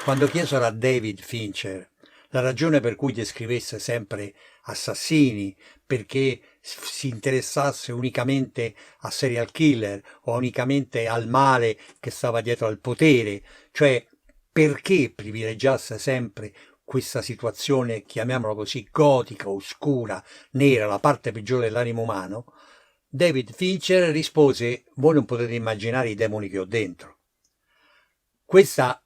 Quando chiesero a David Fincher la ragione per cui descrivesse sempre assassini, perché si interessasse unicamente a serial killer o unicamente al male che stava dietro al potere, cioè perché privilegiasse sempre questa situazione, chiamiamola così, gotica, oscura, nera, la parte peggiore dell'animo umano, David Fincher rispose: voi non potete immaginare i demoni che ho dentro. Questa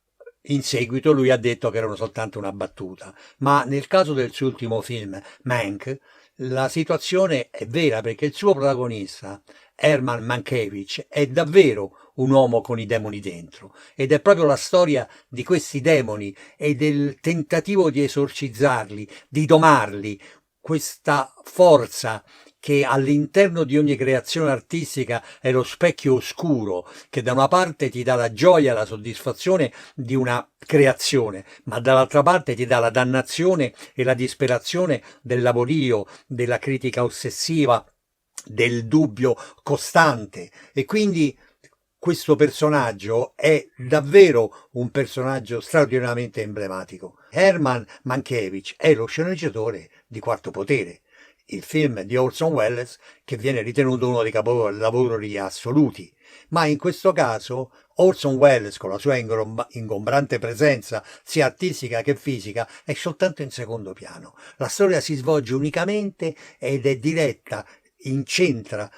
in seguito lui ha detto che erano soltanto una battuta, ma nel caso del suo ultimo film, Mank, la situazione è vera perché il suo protagonista, Herman Mankiewicz, è davvero un uomo con i demoni dentro ed è proprio la storia di questi demoni e del tentativo di esorcizzarli, di domarli, questa forza che all'interno di ogni creazione artistica è lo specchio oscuro che da una parte ti dà la gioia, la soddisfazione di una creazione, ma dall'altra parte ti dà la dannazione e la disperazione del lavorio, della critica ossessiva, del dubbio costante. E quindi questo personaggio è davvero un personaggio straordinariamente emblematico. Herman Mankiewicz è lo sceneggiatore di Quarto Potere, il film di Orson Welles che viene ritenuto uno dei capolavori assoluti. Ma in questo caso Orson Welles, con la sua ingombrante presenza sia artistica che fisica, è soltanto in secondo piano. La storia si svolge unicamente ed è diretta, incentra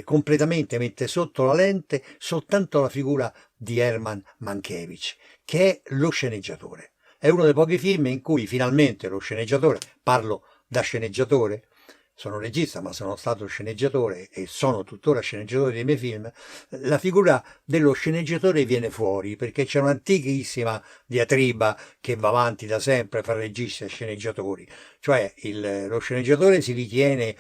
completamente, mette sotto la lente soltanto la figura di Herman Mankiewicz, che è lo sceneggiatore. È uno dei pochi film in cui finalmente lo sceneggiatore, parlo da sceneggiatore, sono regista ma sono stato sceneggiatore e sono tuttora sceneggiatore dei miei film, la figura dello sceneggiatore viene fuori perché c'è un'antichissima diatriba che va avanti da sempre fra registi e sceneggiatori, cioè lo sceneggiatore si ritiene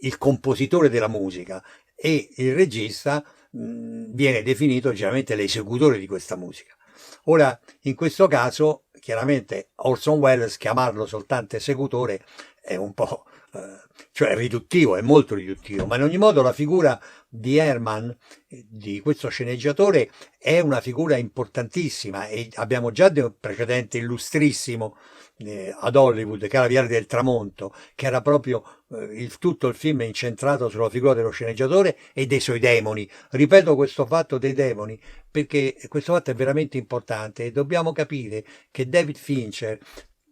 il compositore della musica e il regista viene definito generalmente l'esecutore di questa musica. Ora, in questo caso, chiaramente Orson Welles chiamarlo soltanto esecutore è un po', cioè riduttivo, è molto riduttivo, ma in ogni modo la figura di Herman, di questo sceneggiatore, è una figura importantissima e abbiamo già un precedente illustrissimo ad Hollywood, che era Viale del Tramonto, che era proprio tutto il film è incentrato sulla figura dello sceneggiatore e dei suoi demoni. Ripeto questo fatto dei demoni perché questo fatto è veramente importante e dobbiamo capire che David Fincher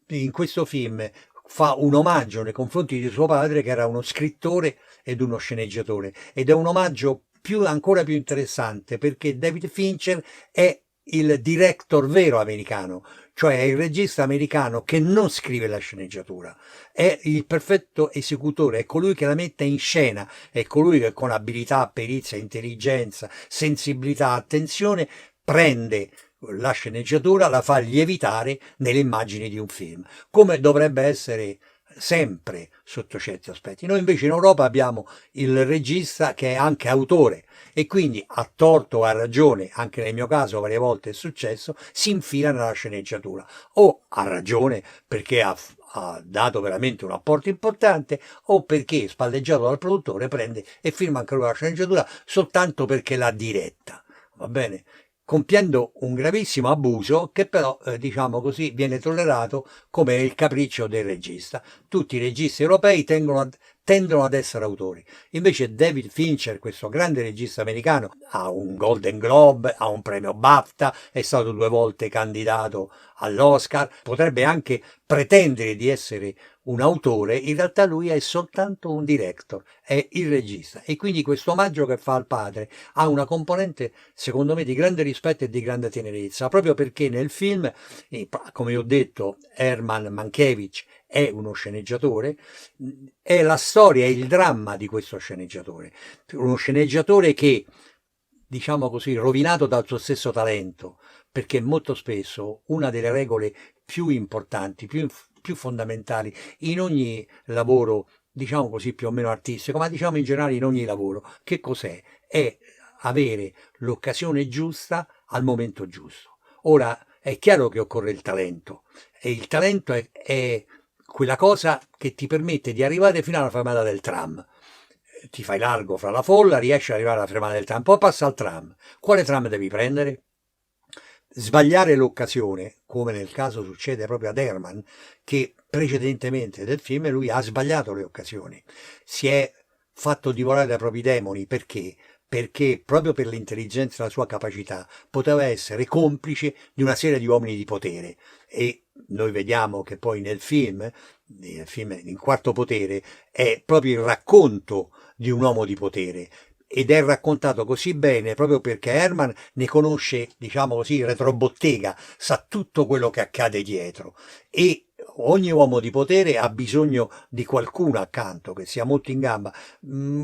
in questo film fa un omaggio nei confronti di suo padre che era uno scrittore ed uno sceneggiatore ed è un omaggio ancora più interessante perché David Fincher è il director vero americano, cioè è il regista americano che non scrive la sceneggiatura, è il perfetto esecutore, è colui che la mette in scena, è colui che con abilità, perizia, intelligenza, sensibilità, attenzione prende la sceneggiatura, la fa lievitare nelle immagini di un film, come dovrebbe essere sempre sotto certi aspetti. Noi invece in Europa abbiamo il regista che è anche autore e quindi a torto o a ragione, anche nel mio caso varie volte è successo, si infila nella sceneggiatura o a ragione perché ha dato veramente un apporto importante o perché spalleggiato dal produttore prende e firma anche lui la sceneggiatura soltanto perché l'ha diretta, va bene? Compiendo un gravissimo abuso che però, diciamo così, viene tollerato come il capriccio del regista. Tutti i registi europei tendono ad essere autori. Invece David Fincher, questo grande regista americano, ha un Golden Globe, ha un premio BAFTA, è stato 2 volte candidato all'Oscar, potrebbe anche pretendere di essere un autore, in realtà lui è soltanto un director, è il regista e quindi questo omaggio che fa al padre ha una componente secondo me di grande rispetto e di grande tenerezza, proprio perché nel film, come ho detto, Herman Mankiewicz è uno sceneggiatore, è la storia, è il dramma di questo sceneggiatore, uno sceneggiatore che, diciamo così, rovinato dal suo stesso talento, perché molto spesso una delle regole più importanti, più fondamentali in ogni lavoro, diciamo così, più o meno artistico, ma diciamo in generale in ogni lavoro, che cos'è? È avere l'occasione giusta al momento giusto. Ora è chiaro che occorre il talento e il talento è quella cosa che ti permette di arrivare fino alla fermata del tram. Ti fai largo fra la folla, riesci ad arrivare alla fermata del tram, poi passa al tram. Quale tram devi prendere? sbagliare l'occasione, come nel caso succede proprio ad Herman, che precedentemente del film lui ha sbagliato le occasioni, si è fatto divorare dai propri demoni. Perché? Perché proprio per l'intelligenza e la sua capacità poteva essere complice di una serie di uomini di potere. E noi vediamo che poi nel film In Quarto Potere, è proprio il racconto di un uomo di potere, ed è raccontato così bene proprio perché Herman ne conosce, diciamo così, retrobottega, sa tutto quello che accade dietro, e ogni uomo di potere ha bisogno di qualcuno accanto che sia molto in gamba.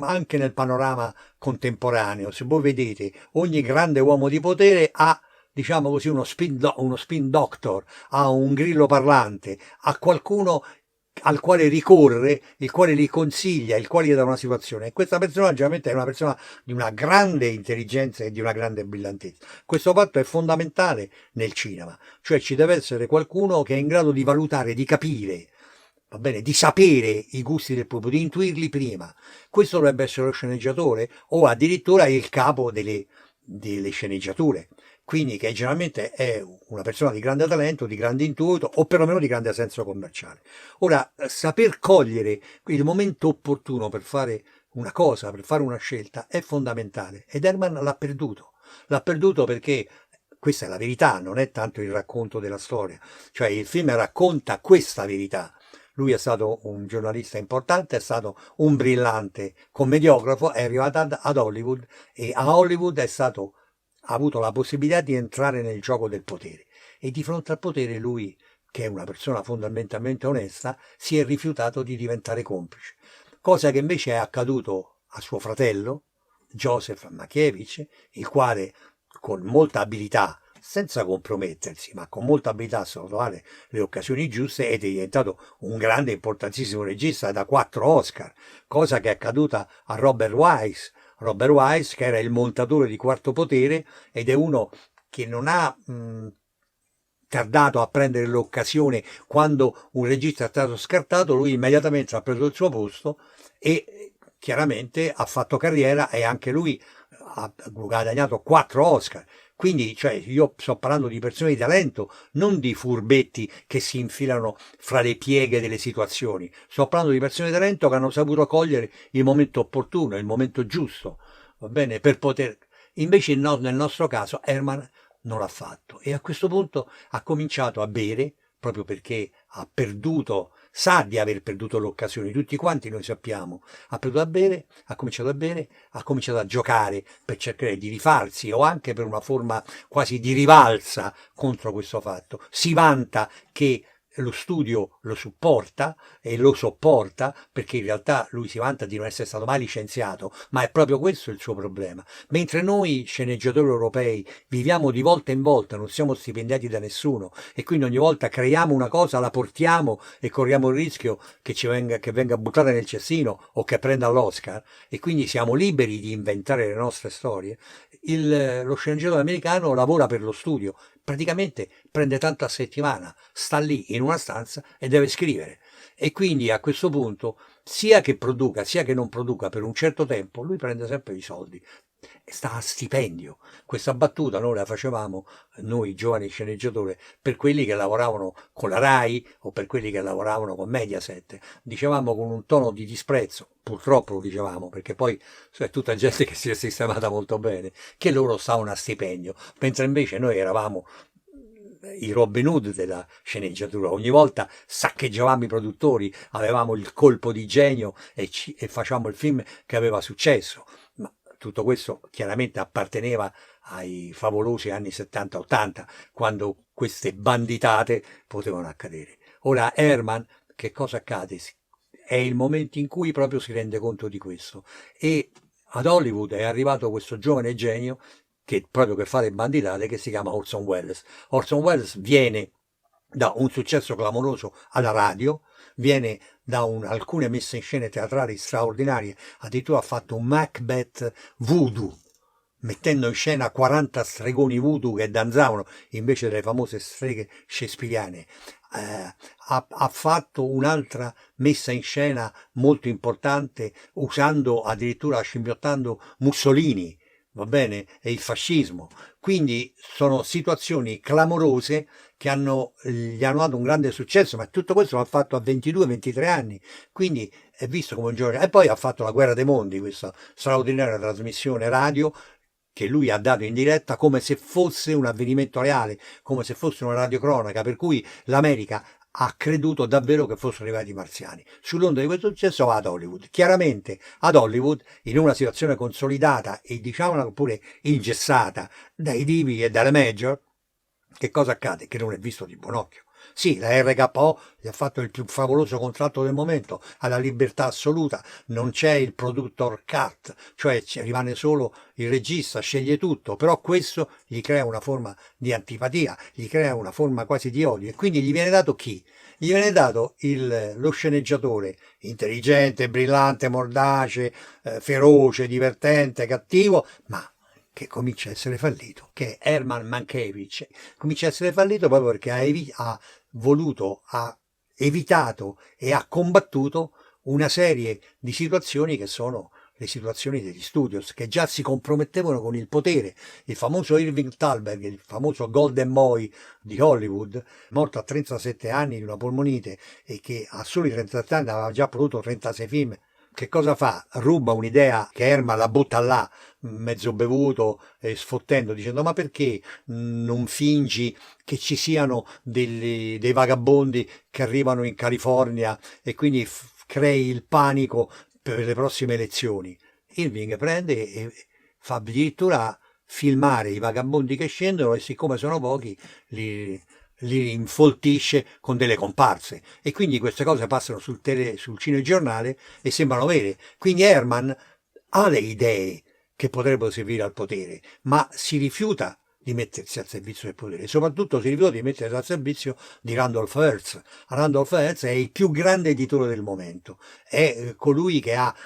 Anche nel panorama contemporaneo, se voi vedete, ogni grande uomo di potere ha, diciamo così, uno spin doctor, ha un grillo parlante, ha qualcuno al quale ricorre, il quale gli consiglia, il quale gli dà una situazione. E questa persona generalmente è una persona di una grande intelligenza e di una grande brillantezza. Questo fatto è fondamentale nel cinema, cioè ci deve essere qualcuno che è in grado di valutare, di capire, va bene, di sapere i gusti del pubblico, di intuirli prima. Questo dovrebbe essere lo sceneggiatore o addirittura il capo delle sceneggiature. Quindi che generalmente è una persona di grande talento, di grande intuito o perlomeno di grande senso commerciale. Ora, saper cogliere il momento opportuno per fare una cosa, per fare una scelta, è fondamentale. Ed Herman l'ha perduto. L'ha perduto perché questa è la verità, non è tanto il racconto della storia. Cioè il film racconta questa verità. Lui è stato un giornalista importante, è stato un brillante commediografo, è arrivato ad Hollywood, e a Hollywood ha avuto la possibilità di entrare nel gioco del potere. E di fronte al potere lui, che è una persona fondamentalmente onesta, si è rifiutato di diventare complice. Cosa che invece è accaduto a suo fratello, Joseph Mankiewicz, il quale con molta abilità, senza compromettersi, ma con molta abilità a trovare le occasioni giuste, ed è diventato un grande, importantissimo regista da 4 Oscar, cosa che è accaduta a Robert Wise. Robert Wise, che era il montatore di Quarto Potere, ed è uno che non ha tardato a prendere l'occasione. Quando un regista è stato scartato, lui immediatamente ha preso il suo posto e chiaramente ha fatto carriera, e anche lui ha guadagnato 4 Oscar. Quindi, cioè, io sto parlando di persone di talento, non di furbetti che si infilano fra le pieghe delle situazioni. Sto parlando di persone di talento che hanno saputo cogliere il momento opportuno, il momento giusto, va bene, per poter... Invece no, nel nostro caso Herman non l'ha fatto, e a questo punto ha cominciato a bere, proprio perché ha perduto, sa di aver perduto l'occasione, tutti quanti noi sappiamo, ha perduto a bere, ha cominciato a bere, ha cominciato a giocare per cercare di rifarsi, o anche per una forma quasi di rivalsa contro questo fatto. Si vanta che lo studio lo supporta e lo sopporta, perché in realtà lui si vanta di non essere stato mai licenziato, ma è proprio questo il suo problema. Mentre noi sceneggiatori europei viviamo di volta in volta, non siamo stipendiati da nessuno, e quindi ogni volta creiamo una cosa, la portiamo e corriamo il rischio che venga buttata nel cestino o che prenda l'Oscar, e quindi siamo liberi di inventare le nostre storie. Lo sceneggiatore americano lavora per lo studio, praticamente prende tanto a settimana, sta lì in una stanza e deve scrivere. E quindi a questo punto, sia che produca sia che non produca per un certo tempo, lui prende sempre i soldi, sta a stipendio. Questa battuta noi la facevamo, noi giovani sceneggiatori, per quelli che lavoravano con la Rai o per quelli che lavoravano con Mediaset. Dicevamo con un tono di disprezzo, purtroppo lo dicevamo, perché poi è tutta gente che si è sistemata molto bene, che loro stavano a stipendio, mentre invece noi eravamo i Robin Hood della sceneggiatura. Ogni volta saccheggiavamo i produttori, avevamo il colpo di genio e facevamo il film che aveva successo. Ma tutto questo chiaramente apparteneva ai favolosi anni 70-80, quando queste banditate potevano accadere. Ora Herman, che cosa accade? È il momento in cui proprio si rende conto di questo, e ad Hollywood è arrivato questo giovane genio che fa le banditate, che si chiama Orson Welles. Orson Welles viene da un successo clamoroso alla radio, viene da alcune messe in scena teatrali straordinarie, addirittura ha fatto un Macbeth voodoo, mettendo in scena 40 stregoni voodoo che danzavano invece delle famose streghe shakespeariane. Ha fatto un'altra messa in scena molto importante, usando addirittura, scimmiottando Mussolini, va bene? E il fascismo. Quindi sono situazioni clamorose che gli hanno dato un grande successo, ma tutto questo l'ha fatto a 22-23 anni, quindi è visto come un giorno. E poi ha fatto la Guerra dei Mondi, questa straordinaria trasmissione radio che lui ha dato in diretta come se fosse un avvenimento reale, come se fosse una radiocronaca, per cui l'America ha creduto davvero che fossero arrivati i marziani. Sull'onda di questo successo va ad Hollywood. Chiaramente ad Hollywood, in una situazione consolidata e diciamola pure ingessata dai divi e dalle major, che cosa accade? Che non è visto di buon occhio. Sì, la RKO gli ha fatto il più favoloso contratto del momento, ha la libertà assoluta, non c'è il producer cut, cioè rimane solo il regista, sceglie tutto, però questo gli crea una forma di antipatia, gli crea una forma quasi di odio e quindi gli viene dato chi? Gli viene dato lo sceneggiatore intelligente, brillante, mordace, feroce, divertente, cattivo, ma che comincia a essere fallito, che è Herman Mankiewicz. Comincia a essere fallito proprio perché ha voluto, ha evitato e ha combattuto una serie di situazioni che sono le situazioni degli studios, che già si compromettevano con il potere. Il famoso Irving Thalberg, il famoso Golden Boy di Hollywood, morto a 37 anni di una polmonite e che a soli 37 anni aveva già prodotto 36 film, che cosa fa? Ruba un'idea che Herman la butta là, mezzo bevuto e sfottendo, dicendo ma perché non fingi che ci siano dei vagabondi che arrivano in California e quindi crei il panico per le prossime elezioni? Irving prende e fa addirittura filmare i vagabondi che scendono e siccome sono pochi li infoltisce con delle comparse e quindi queste cose passano sul cinegiornale e sembrano vere. Quindi Herman ha le idee che potrebbero servire al potere, ma si rifiuta di mettersi al servizio del potere e soprattutto si rifiuta di mettersi al servizio di Randolph Hearst. Randolph Hearst è il più grande editore del momento, è colui che ha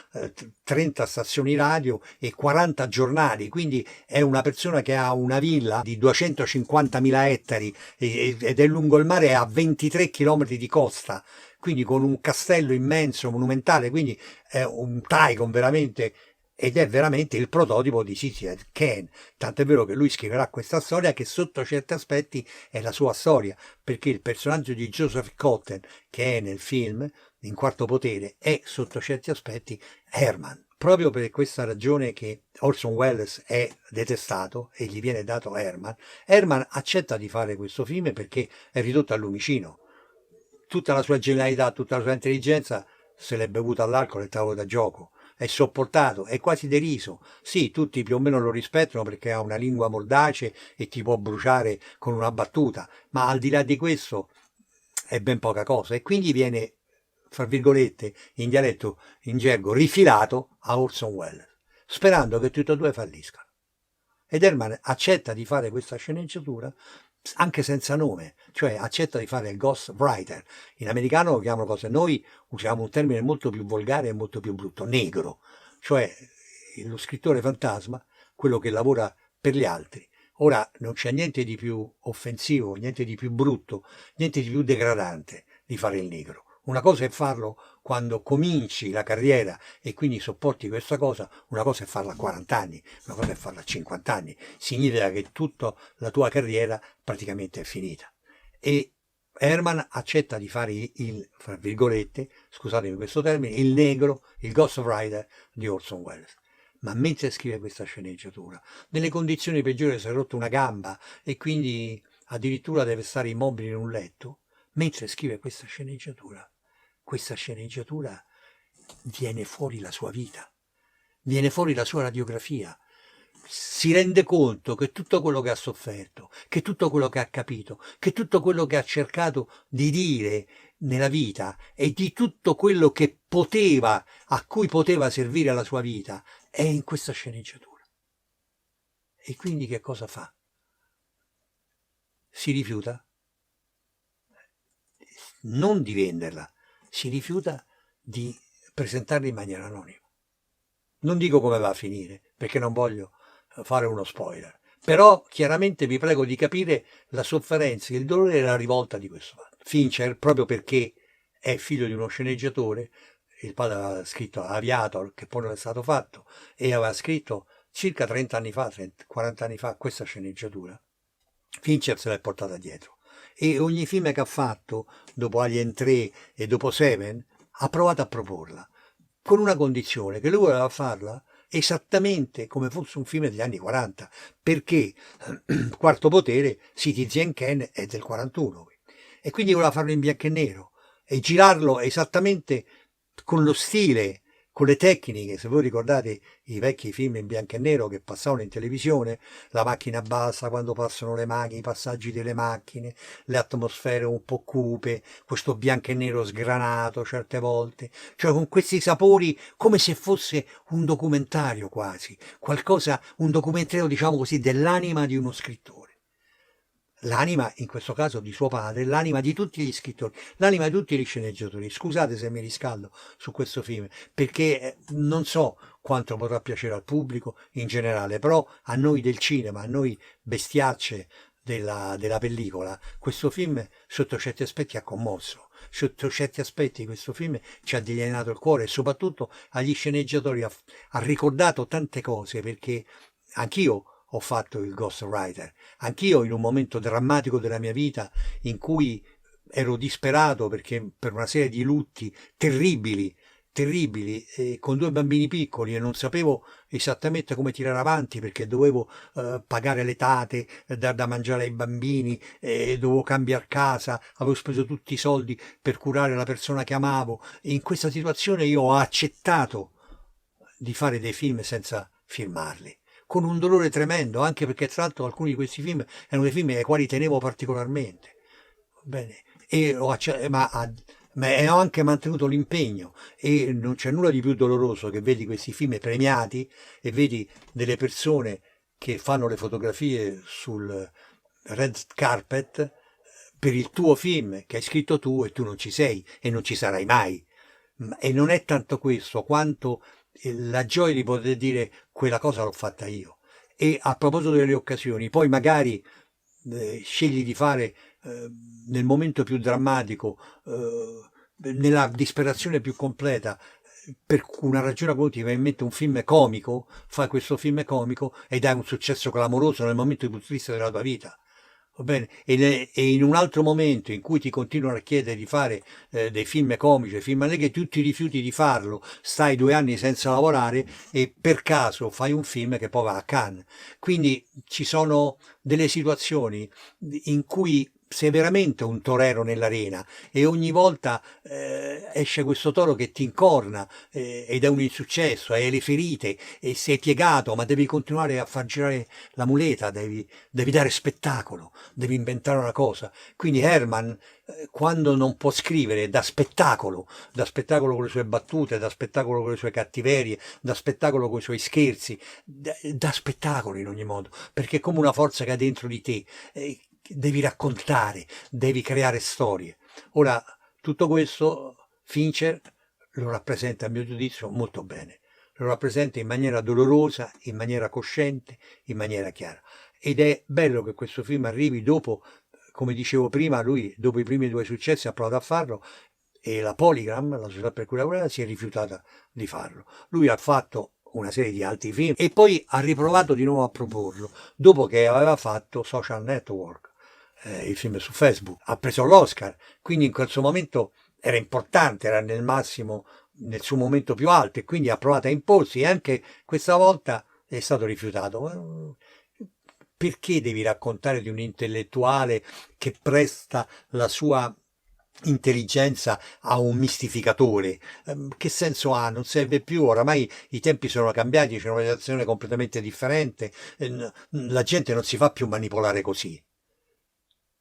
30 stazioni radio e 40 giornali, quindi è una persona che ha una villa di 250.000 ettari ed è lungo il mare a 23 chilometri di costa, quindi con un castello immenso, monumentale, quindi è un Tycoon veramente ed è veramente il prototipo di Citizen Kane, tant'è vero che lui scriverà questa storia che sotto certi aspetti è la sua storia, perché il personaggio di Joseph Cotten che è nel film in Quarto Potere è sotto certi aspetti Herman. Proprio per questa ragione che Orson Welles è detestato e gli viene dato Herman, Herman accetta di fare questo film perché è ridotto al lumicino. Tutta la sua genialità, tutta la sua intelligenza se l'è bevuta all'alcol e al tavolo da gioco, è sopportato, è quasi deriso. Sì, tutti più o meno lo rispettano perché ha una lingua mordace e ti può bruciare con una battuta, ma al di là di questo è ben poca cosa e quindi viene, fra virgolette, in dialetto, in gergo, rifilato a Orson Welles, sperando che tutti e due falliscano. Ed Herman accetta di fare questa sceneggiatura anche senza nome, cioè accetta di fare il ghostwriter. In americano lo chiamano cose, noi usiamo un termine molto più volgare e molto più brutto, negro, cioè lo scrittore fantasma, quello che lavora per gli altri. Ora non c'è niente di più offensivo, niente di più brutto, niente di più degradante di fare il negro. Una cosa è farlo quando cominci la carriera e quindi sopporti questa cosa, una cosa è farla a 40 anni, una cosa è farla a 50 anni. Significa che tutta la tua carriera praticamente è finita. E Herman accetta di fare fra virgolette, scusatemi questo termine, il negro, il ghostwriter di Orson Welles. Ma mentre scrive questa sceneggiatura, nelle condizioni peggiori si è rotto una gamba e quindi addirittura deve stare immobile in un letto, mentre scrive questa sceneggiatura viene fuori la sua vita, viene fuori la sua radiografia, si rende conto che tutto quello che ha sofferto, che tutto quello che ha capito, che tutto quello che ha cercato di dire nella vita e di tutto quello che poteva, a cui poteva servire la sua vita, è in questa sceneggiatura. E quindi che cosa fa? Si rifiuta non di venderla, si rifiuta di presentarla in maniera anonima. Non dico come va a finire, perché non voglio fare uno spoiler, però chiaramente vi prego di capire la sofferenza, il dolore e la rivolta di questo fatto. Fincher, proprio perché è figlio di uno sceneggiatore, il padre aveva scritto Aviator, che poi non è stato fatto, e aveva scritto circa 30 anni fa, 40 anni fa, questa sceneggiatura. Fincher se l'è portata dietro. E ogni film che ha fatto, dopo Alien 3 e dopo Seven, ha provato a proporla, con una condizione, che lui voleva farla esattamente come fosse un film degli anni 40, perché Quarto Potere, Citizen Kane, è del 41, e quindi voleva farlo in bianco e nero e girarlo esattamente con lo stile, con le tecniche. Se voi ricordate i vecchi film in bianco e nero che passavano in televisione, la macchina bassa quando passano le macchine, i passaggi delle macchine, le atmosfere un po' cupe, questo bianco e nero sgranato certe volte, cioè con questi sapori come se fosse un documentario quasi, qualcosa, un documentario diciamo così dell'anima di uno scrittore. L'anima, in questo caso di suo padre, l'anima di tutti gli scrittori, l'anima di tutti gli sceneggiatori. Scusate se mi riscaldo su questo film, perché non so quanto potrà piacere al pubblico in generale, però a noi del cinema, a noi bestiacce della pellicola, questo film sotto certi aspetti ha commosso, sotto certi aspetti questo film ci ha dilaniato il cuore e soprattutto agli sceneggiatori ha ricordato tante cose, perché anch'io ho fatto il ghostwriter, anch'io in un momento drammatico della mia vita in cui ero disperato perché per una serie di lutti terribili, terribili, con due bambini piccoli e non sapevo esattamente come tirare avanti perché dovevo pagare le tate, dar da mangiare ai bambini, dovevo cambiare casa, avevo speso tutti i soldi per curare la persona che amavo. E in questa situazione io ho accettato di fare dei film senza firmarli, con un dolore tremendo, anche perché tra l'altro alcuni di questi film erano dei film ai quali tenevo particolarmente. Bene, e ho anche mantenuto l'impegno e non c'è nulla di più doloroso che vedi questi film premiati e vedi delle persone che fanno le fotografie sul red carpet per il tuo film che hai scritto tu e tu non ci sei e non ci sarai mai. E non è tanto questo quanto la gioia di poter dire quella cosa l'ho fatta io. E a proposito delle occasioni, poi magari scegli di fare nel momento più drammatico, nella disperazione più completa, per una ragione che ti va in mente un film comico, fai questo film comico ed hai un successo clamoroso nel momento più triste della tua vita. Va bene? E in un altro momento in cui ti continuano a chiedere di fare dei film comici, film allegri, tu ti rifiuti di farlo, stai 2 anni senza lavorare e per caso fai un film che poi va a Cannes. Quindi ci sono delle situazioni in cui sei veramente un torero nell'arena e ogni volta esce questo toro che ti incorna ed è un insuccesso, hai le ferite e sei piegato, ma devi continuare a far girare la muleta, devi dare spettacolo, devi inventare una cosa. Quindi Herman, quando non può scrivere, dà spettacolo con le sue battute, dà spettacolo con le sue cattiverie, dà spettacolo con i suoi scherzi, dà spettacolo in ogni modo, perché è come una forza che ha dentro di te. Devi raccontare, devi creare storie. Ora, tutto questo Fincher lo rappresenta, a mio giudizio, molto bene. Lo rappresenta in maniera dolorosa, in maniera cosciente, in maniera chiara. Ed è bello che questo film arrivi dopo, come dicevo prima, lui dopo i primi 2 successi ha provato a farlo e la Polygram, la società per cui lavorava, si è rifiutata di farlo. Lui ha fatto una serie di altri film e poi ha riprovato di nuovo a proporlo dopo che aveva fatto Social Network, il film su Facebook, ha preso l'Oscar, quindi in quel suo momento era importante, era nel massimo, nel suo momento più alto e quindi ha provato a imporsi e anche questa volta è stato rifiutato. Perché devi raccontare di un intellettuale che presta la sua intelligenza a un mistificatore? Che senso ha? Non serve più, oramai i tempi sono cambiati, c'è una situazione completamente differente, la gente non si fa più manipolare così.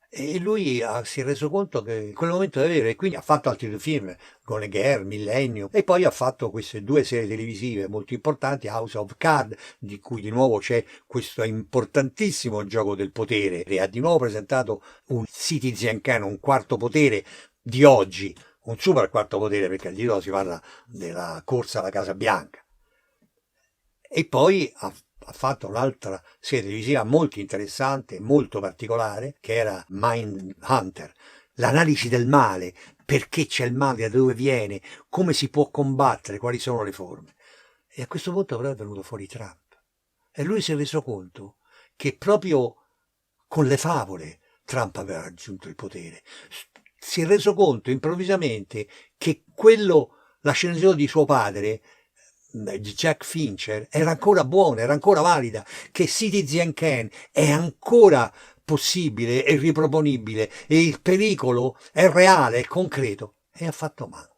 E lui si è reso conto che in quel momento è vero e quindi ha fatto altri 2 film, Gone Girl, Millennium, e poi ha fatto queste 2 serie televisive molto importanti, House of Cards, di cui di nuovo c'è questo importantissimo gioco del potere, e ha di nuovo presentato un Citizen Kane, un quarto potere di oggi, un super quarto potere perché al di là si parla della corsa alla Casa Bianca. E poi ha fatto un'altra serie televisiva molto interessante, molto particolare, che era Mindhunter, l'analisi del male, perché c'è il male, da dove viene, come si può combattere, quali sono le forme. E a questo punto però è venuto fuori Trump. e lui si è reso conto che proprio con le favole Trump aveva raggiunto il potere. Si è reso conto improvvisamente che la sceneggiatura di suo padre, di Jack Fincher, era ancora buona, era ancora valida, che Citizen Kane è ancora possibile e riproponibile e il pericolo è reale, è concreto. E ha fatto manco.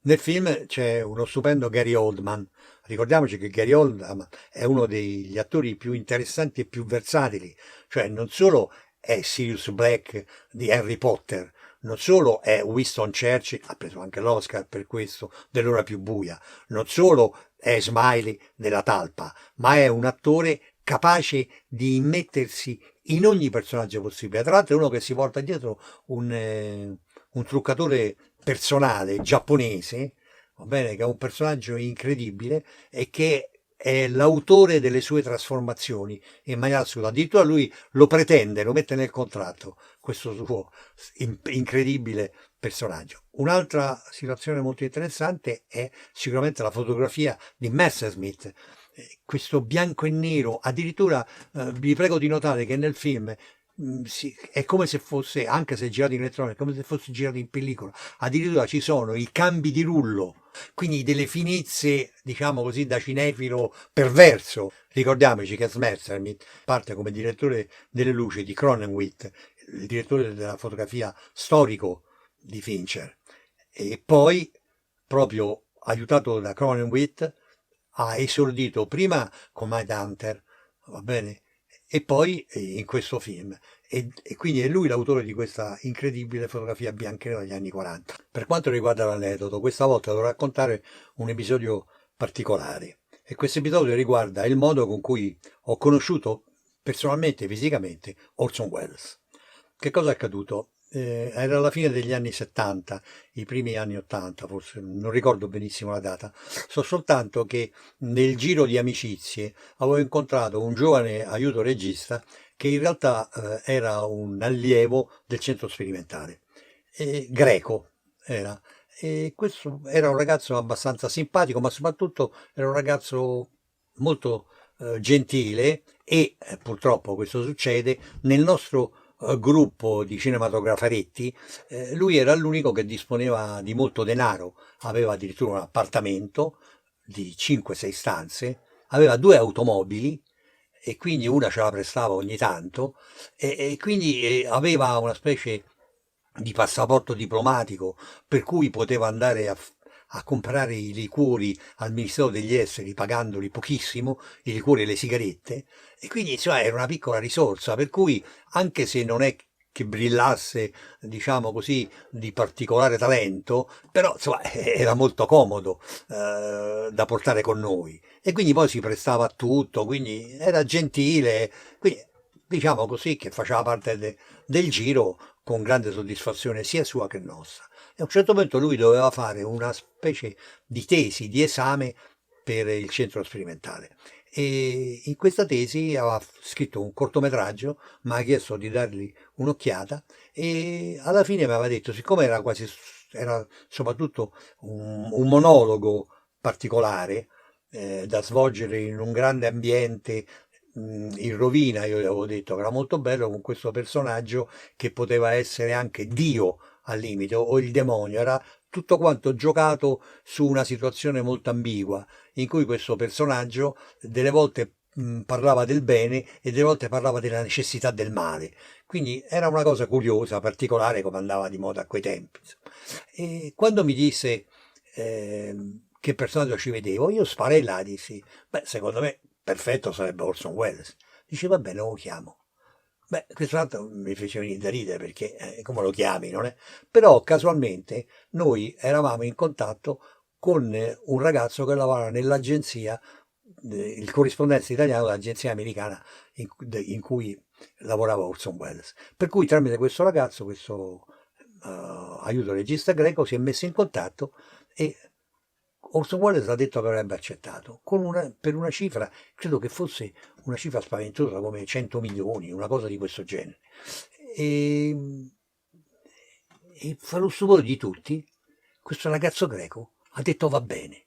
Nel film c'è uno stupendo Gary Oldman. Ricordiamoci che Gary Oldman è uno degli attori più interessanti e più versatili, cioè non solo è Sirius Black di Harry Potter, non solo è Winston Churchill, ha preso anche l'Oscar per questo, dell'ora più buia, non solo è Smiley della Talpa, ma è un attore capace di immettersi in ogni personaggio possibile. Tra l'altro è uno che si porta dietro un truccatore personale giapponese, va bene, che è un personaggio incredibile e che è l'autore delle sue trasformazioni in maniera assoluta. Addirittura lui lo pretende, lo mette nel contratto, questo suo incredibile personaggio. Un'altra situazione molto interessante è sicuramente la fotografia di Messerschmitt, questo bianco e nero, addirittura vi prego di notare che nel film è come se fosse, anche se girato in elettronica, è come se fosse girato in pellicola. Addirittura ci sono i cambi di rullo, quindi delle finezze, diciamo così, da cinefilo perverso. Ricordiamoci che Messerschmitt parte come direttore delle luci di Cronenweth, il direttore della fotografia storico di Fincher, e poi, proprio aiutato da Cronenweth, ha esordito prima con Mindhunter, va bene? E poi in questo film. E quindi è lui l'autore di questa incredibile fotografia bianca e nera degli anni 40. Per quanto riguarda l'aneddoto, questa volta devo raccontare un episodio particolare. E questo episodio riguarda il modo con cui ho conosciuto personalmente, fisicamente, Orson Welles. Che cosa è accaduto? Era la fine degli anni 70, i primi anni 80, forse non ricordo benissimo la data. So soltanto che nel giro di amicizie avevo incontrato un giovane aiuto regista che in realtà era un allievo del centro sperimentale, greco era. E questo era un ragazzo abbastanza simpatico, ma soprattutto era un ragazzo molto gentile e purtroppo questo succede nel nostro gruppo di cinematografaretti. Lui era l'unico che disponeva di molto denaro, aveva addirittura un appartamento di 5-6 stanze, aveva 2 automobili e quindi una ce la prestava ogni tanto e quindi aveva una specie di passaporto diplomatico per cui poteva andare a comprare i liquori al Ministero degli Esteri pagandoli pochissimo, i liquori e le sigarette, e quindi insomma era una piccola risorsa, per cui anche se non è che brillasse, diciamo così, di particolare talento, però insomma era molto comodo da portare con noi e quindi poi si prestava a tutto, quindi era gentile, quindi diciamo così che faceva parte del giro con grande soddisfazione sia sua che nostra. E a un certo punto lui doveva fare una specie di tesi, di esame per il centro sperimentale. E in questa tesi aveva scritto un cortometraggio, mi ha chiesto di dargli un'occhiata e alla fine mi aveva detto, siccome era soprattutto un monologo particolare da svolgere in un grande ambiente in rovina, io gli avevo detto che era molto bello con questo personaggio che poteva essere anche Dio al limite o il demonio, era tutto quanto giocato su una situazione molto ambigua in cui questo personaggio delle volte parlava del bene e delle volte parlava della necessità del male. Quindi era una cosa curiosa, particolare come andava di moda a quei tempi. E quando mi disse che personaggio ci vedevo, io sparai là e dissi, beh, secondo me perfetto sarebbe Orson Welles. Dice, va bene, lo chiamo. Beh, questo altro mi fece venire da ridere perché come lo chiami, non è? Però casualmente noi eravamo in contatto con un ragazzo che lavorava nell'agenzia, il corrispondente italiano dell'agenzia americana in cui lavorava Orson Welles. Per cui tramite questo ragazzo, questo aiuto regista greco, si è messo in contatto e Orson Welles ha detto che avrebbe accettato per una cifra, credo che fosse una cifra spaventosa come 100 milioni, una cosa di questo genere. E, e fa lo stupore di tutti, questo ragazzo greco ha detto va bene.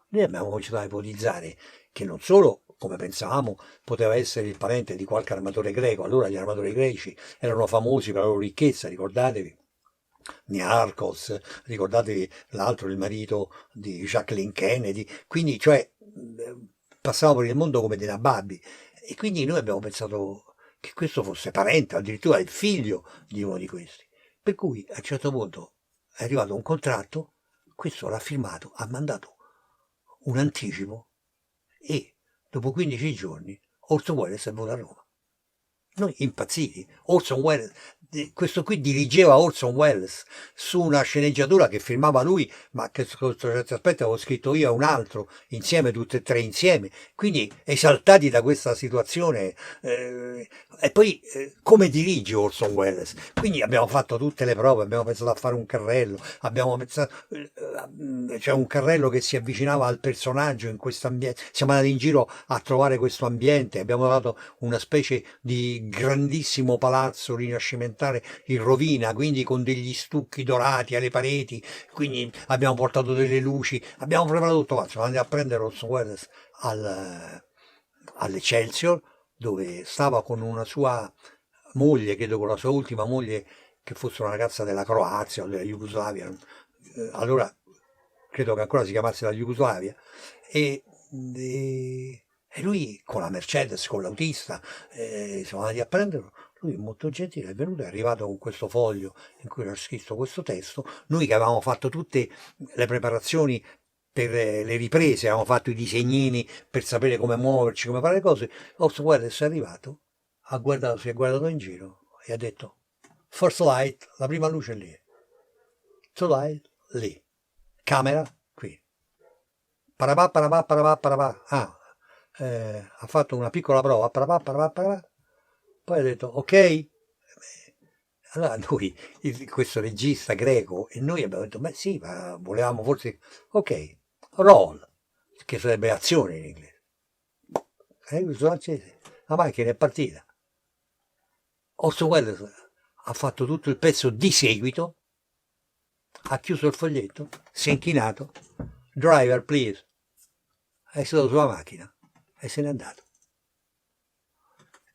Noi abbiamo cominciato a ipotizzare che non solo come pensavamo, poteva essere il parente di qualche armatore greco. Allora gli armatori greci erano famosi per la loro ricchezza, ricordatevi. Niarchos, ricordatevi l'altro, il marito di Jacqueline Kennedy, quindi cioè passavamo per il mondo come dei nababbi, e quindi noi abbiamo pensato che questo fosse parente, addirittura il figlio di uno di questi. Per cui a un certo punto è arrivato un contratto, questo l'ha firmato, ha mandato un anticipo e dopo 15 giorni Orson Welles è venuto a Roma. Noi impazziti. Orson Welles, questo qui dirigeva Orson Welles su una sceneggiatura che firmava lui, ma che sotto certi aspetti avevo scritto io e un altro insieme, tutte e tre insieme. Quindi esaltati da questa situazione. E poi come dirige Orson Welles? Quindi abbiamo fatto tutte le prove, abbiamo pensato a fare un carrello, abbiamo pensato, c'è un carrello che si avvicinava al personaggio in questo ambiente. Siamo andati in giro a trovare questo ambiente, abbiamo dato una specie di grandissimo palazzo rinascimentale in rovina, quindi con degli stucchi dorati alle pareti, quindi abbiamo portato delle luci, abbiamo preparato tutto, siamo andati a prendere Orson Welles all'Excelsior, dove stava con una sua moglie, credo con la sua ultima moglie, che fosse una ragazza della Croazia o della Jugoslavia, allora credo che ancora si chiamasse la Jugoslavia, e lui con la Mercedes, con l'autista, siamo andati a prenderlo. Lui molto gentile, è venuto, è arrivato con questo foglio in cui era scritto questo testo. Noi che avevamo fatto tutte le preparazioni per le riprese, avevamo fatto i disegnini per sapere come muoverci, come fare le cose. Orson Welles è arrivato, si è guardato in giro e ha detto: First light, la prima luce è lì. Two light, lì. Camera, qui. Parapà, parapà, parapà, parapà. Ha fatto una piccola prova, parapà, parapà, parapà. Poi ha detto ok. Allora noi, questo regista greco, e noi abbiamo detto, beh sì, ma volevamo forse, ok, roll, che sarebbe azione in inglese. Questo francese, la macchina è partita. Orson Welles ha fatto tutto il pezzo di seguito, ha chiuso il foglietto, si è inchinato, driver please, è stato sulla macchina e se n'è andato.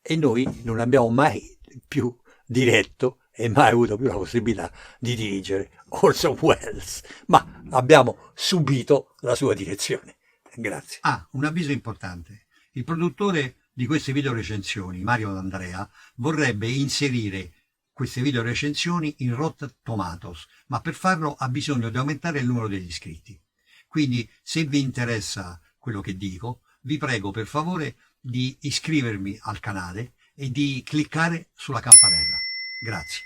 E noi non abbiamo mai più diretto e mai avuto più la possibilità di dirigere Orson Welles, ma abbiamo subito la sua direzione. Grazie. Ah, un avviso importante. Il produttore di queste video recensioni, Mario D'Andrea, vorrebbe inserire queste video recensioni in Rotten Tomatoes, ma per farlo ha bisogno di aumentare il numero degli iscritti. Quindi, se vi interessa quello che dico, vi prego per favore di iscrivervi al canale e di cliccare sulla campanella. Grazie.